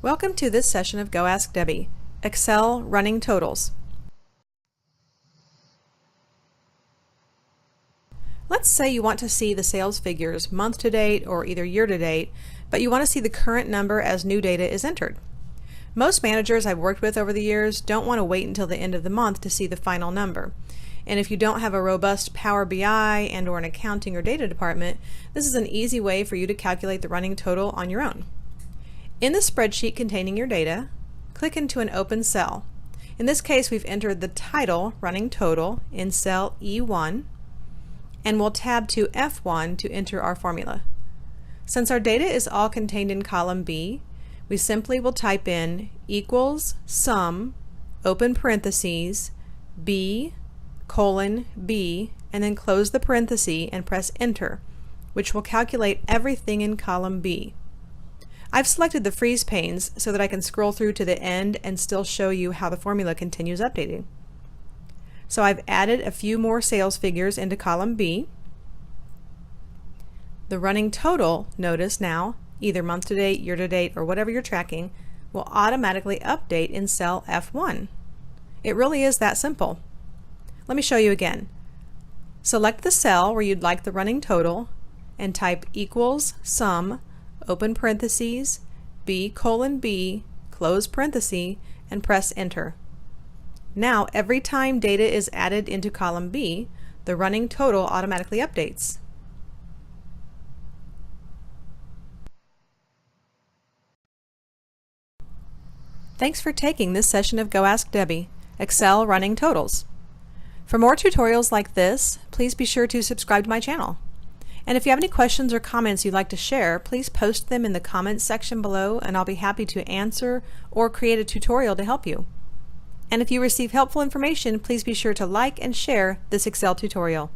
Welcome to this session of Go Ask Debbie, Excel Running Totals. Let's say you want to see the sales figures month to date or either year to date, but you want to see the current number as new data is entered. Most managers I've worked with over the years don't want to wait until the end of the month to see the final number. And if you don't have a robust Power BI and or an accounting or data department, this is an easy way for you to calculate the running total on your own. In the spreadsheet containing your data, click into an open cell. In this case, we've entered the title running total in cell E1, and we'll tab to F1 to enter our formula. Since our data is all contained in column B, we simply will type in equals sum, open parentheses, B, colon, B, and then close the parenthesis and press enter, which will calculate everything in column B. I've selected the freeze panes so that I can scroll through to the end and still show you how the formula continues updating. So I've added a few more sales figures into column B. The running total, notice now, either month to date, year to date, or whatever you're tracking, will automatically update in cell F1. It really is that simple. Let me show you again. Select the cell where you'd like the running total and type equals sum, open parentheses, B colon B, close parenthesis, and press enter. Now every time data is added into column B, the running total automatically updates. Thanks for taking this session of Go Ask Debbie, Excel Running Totals. For more tutorials like this, please be sure to subscribe to my channel. And if you have any questions or comments you'd like to share, please post them in the comments section below and I'll be happy to answer or create a tutorial to help you. And if you receive helpful information, please be sure to like and share this Excel tutorial.